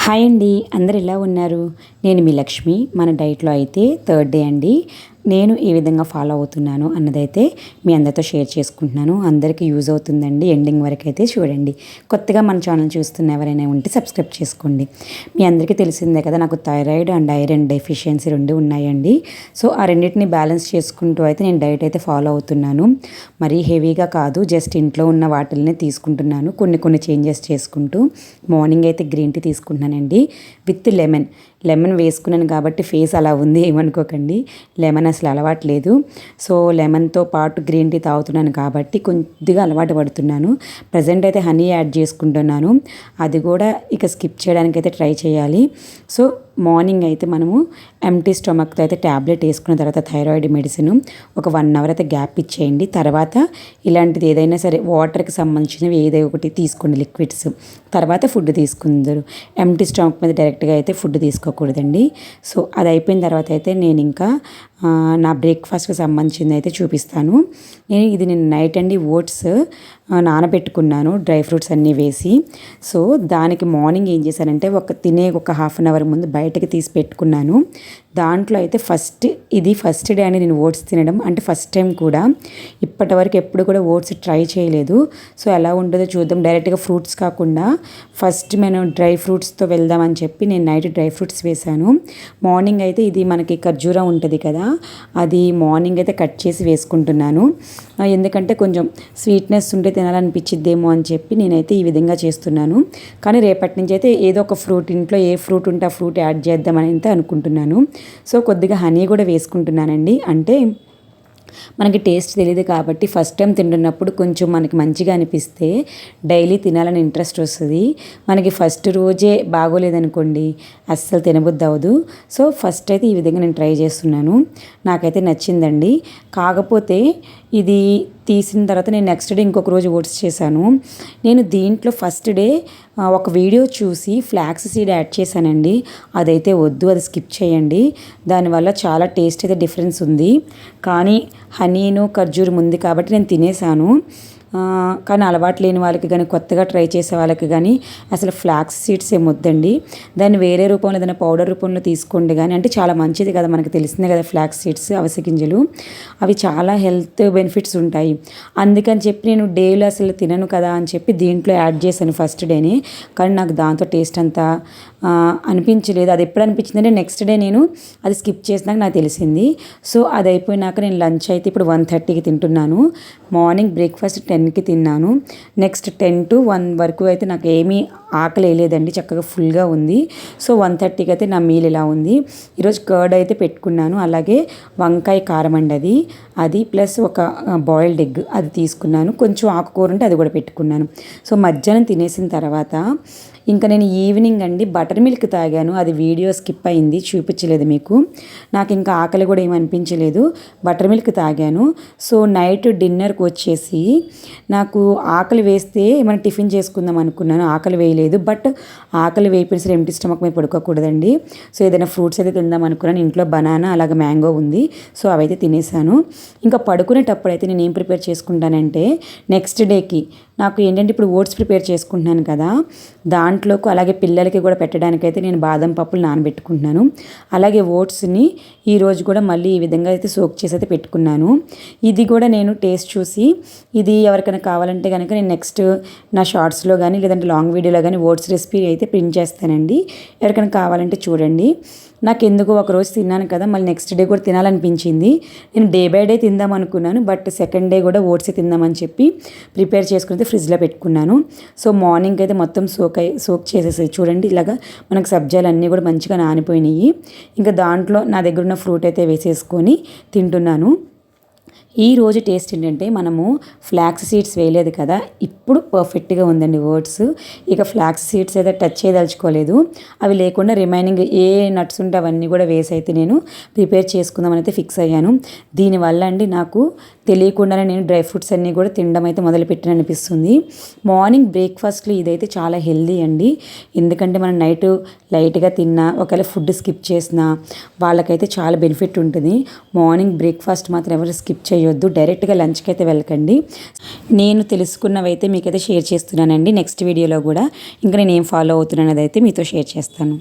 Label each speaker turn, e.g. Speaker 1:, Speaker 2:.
Speaker 1: Hi అండి, అందరు ఎలా ఉన్నారు? నేను మీ లక్ష్మి. మన డైట్లో అయితే థర్డ్ డే అండి. నేను ఏ విధంగా ఫాలో అవుతున్నాను అన్నదైతే మీ అందరితో షేర్ చేసుకుంటున్నాను. అందరికీ యూజ్ అవుతుందండి. ఎండింగ్ వరకు అయితే చూడండి. కొత్తగా మన ఛానల్ చూస్తున్న ఎవరైనా ఉంటే సబ్స్క్రైబ్ చేసుకోండి. మీ అందరికీ తెలిసిందే కదా, నాకు థైరాయిడ్ అండ్ ఐరన్ డెఫిషియన్సీ రెండు ఉన్నాయండి. సో ఆ రెండింటిని బ్యాలెన్స్ చేసుకుంటూ అయితే నేను డైట్ అయితే ఫాలో అవుతున్నాను. మరీ హెవీగా కాదు, జస్ట్ ఇంట్లో ఉన్న వాటిల్ని తీసుకుంటున్నాను. కొన్ని చేంజెస్ చేసుకుంటూ మార్నింగ్ అయితే గ్రీన్ టీ తీసుకుంటున్నానండి విత్ లెమన్ వేసుకున్నాను కాబట్టి ఫేస్ అలా ఉంది, ఏమనుకోకండి. లెమన్ అసలు అలవాటు లేదు. సో లెమన్తో పాటు గ్రీన్ టీ తాగుతున్నాను కాబట్టి కొద్దిగా అలవాటు పడుతున్నాను. ప్రజెంట్ అయితే హనీ యాడ్ చేసుకుంటున్నాను. అది కూడా ఇక స్కిప్ చేయడానికి అయితే ట్రై చేయాలి. సో మార్నింగ్ అయితే మనము ఎంటీ స్టొమక్తో అయితే ట్యాబ్లెట్ వేసుకున్న తర్వాత థైరాయిడ్ మెడిసిన్ ఒక 1 అవర్ అయితే గ్యాప్ ఇచ్చేయండి. తర్వాత ఇలాంటిది ఏదైనా సరే వాటర్కి సంబంధించినవి ఏదో ఒకటి తీసుకోండి, లిక్విడ్స్. తర్వాత ఫుడ్ తీసుకుందరు. ఎంటీ స్టమక్ మీద డైరెక్ట్గా అయితే ఫుడ్ తీసుకోకూడదండి. సో అది అయిపోయిన తర్వాత అయితే నేను ఇంకా నా బ్రేక్ఫాస్ట్కి సంబంధించింది అయితే చూపిస్తాను. నేను నైట్ అండి ఓట్స్ నానబెట్టుకున్నాను, డ్రై ఫ్రూట్స్ అన్నీ వేసి. సో దానికి మార్నింగ్ ఏం చేశానంటే ఒక హాఫ్ అన్ అవర్ ముందు బయటకి తీసి పెట్టుకున్నాను. దాంట్లో అయితే ఫస్ట్ డే అని నేను ఓట్స్ తినడం, అంటే ఫస్ట్ టైం కూడా. ఇప్పటి వరకు ఎప్పుడు కూడా ఓట్స్ ట్రై చేయలేదు. సో ఎలా ఉంటుందో చూద్దాం. డైరెక్ట్గా ఫ్రూట్స్ కాకుండా ఫస్ట్ నేను డ్రై ఫ్రూట్స్తో వెళ్దామని చెప్పి నేను నైట్ డ్రై ఫ్రూట్స్ వేశాను. మార్నింగ్ అయితే ఇది మనకి ఖర్జూరా ఉంటుంది కదా, అది మార్నింగ్ అయితే కట్ చేసి వేసుకుంటున్నాను. ఎందుకంటే కొంచెం స్వీట్నెస్ ఉంటే తినాలనిపించిద్దేమో అని చెప్పి నేనైతే ఈ విధంగా చేస్తున్నాను. కానీ రేపటి నుంచి అయితే ఏదో ఒక ఫ్రూట్, ఇంట్లో ఏ ఫ్రూట్ ఉంటే ఆ ఫ్రూట్ యాడ్ చేద్దామని అయితే అనుకుంటున్నాను. సో కొద్దిగా హనీ కూడా వేసుకుంటున్నానండి. అంటే మనకి టేస్ట్ తెలియదు కాబట్టి ఫస్ట్ టైం తింటున్నప్పుడు కొంచెం మనకి మంచిగా అనిపిస్తే డైలీ తినాలని ఇంట్రెస్ట్ వస్తుంది. మనకి ఫస్ట్ రోజే బాగోలేదనుకోండి, అస్సలు తినబుద్ధి అవ్వదు. సో ఫస్ట్ అయితే ఈ విధంగా నేను ట్రై చేస్తున్నాను. నాకైతే నచ్చిందండి. కాకపోతే ఇది తీసిన తర్వాత నేను నెక్స్ట్ డే ఇంకొక రోజు ఓట్స్ చేశాను. నేను దీంట్లో ఫస్ట్ డే ఒక వీడియో చూసి ఫ్లాక్స్ సీడ్ యాడ్ చేశానండి. అదైతే వద్దు, అది స్కిప్ చేయండి. దానివల్ల చాలా టేస్ట్ అయితే డిఫరెన్స్ ఉంది. కానీ హనీను ఖర్జూరం ఉంది కాబట్టి నేను తినేసాను. కానీ అలవాటు లేని వాళ్ళకి కానీ, కొత్తగా ట్రై చేసే వాళ్ళకి కానీ అసలు ఫ్లాక్స్ సీడ్స్ ఏమొద్దండి. దాన్ని వేరే రూపంలో ఏదైనా పౌడర్ రూపంలో తీసుకోండి. కానీ అంటే చాలా మంచిది కదా, మనకు తెలిసిందే కదా ఫ్లాక్స్ సీడ్స్, అవిసె గింజలు. అవి చాలా హెల్త్ బెనిఫిట్స్ ఉంటాయి. అందుకని చెప్పి నేను డేలో అసలు తినను కదా అని చెప్పి దీంట్లో యాడ్ చేశాను ఫస్ట్ డేనే. కానీ నాకు దాంతో టేస్ట్ అంతా అనిపించలేదు. అది ఎప్పుడు అనిపించిందంటే నెక్స్ట్ డే నేను అది స్కిప్ చేసినాక నాకు తెలిసింది. సో అది అయిపోయినాక నేను లంచ్ అయితే ఇప్పుడు 1:30కి తింటున్నాను. మార్నింగ్ బ్రేక్ఫాస్ట్ 10కి తిన్నాను. నెక్స్ట్ 10 to 1 వరకు అయితే నాకు ఏమీ ఆకలి వేయలేదండి, చక్కగా ఫుల్గా ఉంది. సో 1:30కి అయితే నా మీల్ ఇలా ఉంది. ఈరోజు కర్డ్ అయితే పెట్టుకున్నాను, అలాగే వంకాయ కారం అండి అది ప్లస్ ఒక బాయిల్డ్ ఎగ్ అది తీసుకున్నాను. కొంచెం ఆకుకూర ఉంటే అది కూడా పెట్టుకున్నాను. సో మధ్యాహ్నం తినేసిన తర్వాత ఇంకా నేను ఈవినింగ్ అండి బటర్ మిల్క్ తాగాను. అది వీడియో స్కిప్ అయింది, చూపించలేదు మీకు. నాకు ఇంకా ఆకలి కూడా ఏమనిపించలేదు, బటర్ మిల్క్ తాగాను. సో నైట్ డిన్నర్కి వచ్చేసి నాకు ఆకలి వేస్తే ఏమైనా టిఫిన్ చేసుకుందాం అనుకున్నాను, ఆకలి వేయలేదు. బట్ ఆకలి వేయిపోయిన సరే ఎంటీ స్టమక్ మీద పడుకోకూడదండి. సో ఏదైనా ఫ్రూట్స్ అయితే తిందాం అనుకున్నాను. ఇంట్లో బనానా అలాగే మ్యాంగో ఉంది. సో అవైతే తినేసాను. ఇంకా పడుకునేటప్పుడు అయితే నేను ఏం ప్రిపేర్ చేసుకుంటానంటే నెక్స్ట్ డేకి నాకు ఏంటంటే ఇప్పుడు ఓట్స్ ప్రిపేర్ చేసుకుంటున్నాను కదా, దాంట్లోకి అలాగే పిల్లలకి కూడా పెట్టడానికైతే నేను బాదం పప్పులు నానబెట్టుకుంటున్నాను. అలాగే ఓట్స్ని ఈరోజు కూడా మళ్ళీ ఈ విధంగా అయితే సోక్ చేసి అయితే పెట్టుకున్నాను. ఇది కూడా నేను టేస్ట్ చూసి ఇది ఎవరికైనా కావాలంటే కనుక నేను నెక్స్ట్ నా షార్ట్స్లో కానీ లేదంటే లాంగ్ వీడియోలో కానీ ఓట్స్ రెసిపీ అయితే ప్రింట్ చేస్తానండి. ఎవరికైనా కావాలంటే చూడండి. నాకు ఎందుకో ఒకరోజు తిన్నాను కదా, మళ్ళీ నెక్స్ట్ డే కూడా తినాలనిపించింది. నేను డే బై డే తిందాం అనుకున్నాను, బట్ సెకండ్ డే కూడా ఓట్స్ తిందామని చెప్పి ప్రిపేర్ చేసుకుని ఫ్రిడ్జ్లో పెట్టుకున్నాను. సో మార్నింగ్ అయితే మొత్తం సోక్ చేసేసాయి చూడండి. ఇలాగా మనకు సబ్జాలు అన్నీ కూడా మంచిగా నానిపోయినాయి. ఇంకా దాంట్లో నా దగ్గర ఉన్న ఫ్రూట్ అయితే వేసేసుకొని తింటున్నాను. ఈ రోజు టేస్ట్ ఏంటంటే మనము ఫ్లాక్స్ సీడ్స్ వేయలేదు కదా, ఇప్పుడు పర్ఫెక్ట్గా ఉందండి ఓట్స్. ఇక ఫ్లాక్స్ సీడ్స్ అయితే టచ్ చేయదలుచుకోలేదు. అవి లేకుండా రిమైనింగ్ ఏ నట్స్ ఉంటే అవన్నీ కూడా వేసి అయితే నేను ప్రిపేర్ చేసుకుందామని అయితే ఫిక్స్ అయ్యాను. దీనివల్ల అండి నాకు తెలియకుండానే నేను డ్రై ఫ్రూట్స్ అన్నీ కూడా తినడం అయితే మొదలుపెట్టిన అనిపిస్తుంది. మార్నింగ్ బ్రేక్ఫాస్ట్లో ఇదైతే చాలా హెల్దీ అండి. ఎందుకంటే మనం నైట్ లైట్గా తిన్నా, ఒకవేళ ఫుడ్ స్కిప్ చేసినా వాళ్ళకైతే చాలా బెనిఫిట్ ఉంటుంది. మార్నింగ్ బ్రేక్ఫాస్ట్ మాత్రం ఎవరు స్కిప్ చేయొద్దు. డైరెక్ట్గా లంచ్కి అయితే వెళ్ళకండి. నేను తెలుసుకున్నవైతే మీకైతే షేర్ చేస్తున్నానండి. నెక్స్ట్ వీడియోలో కూడా ఇంకా నేను ఏం ఫాలో అవుతున్నాను అదైతే మీతో షేర్ చేస్తాను.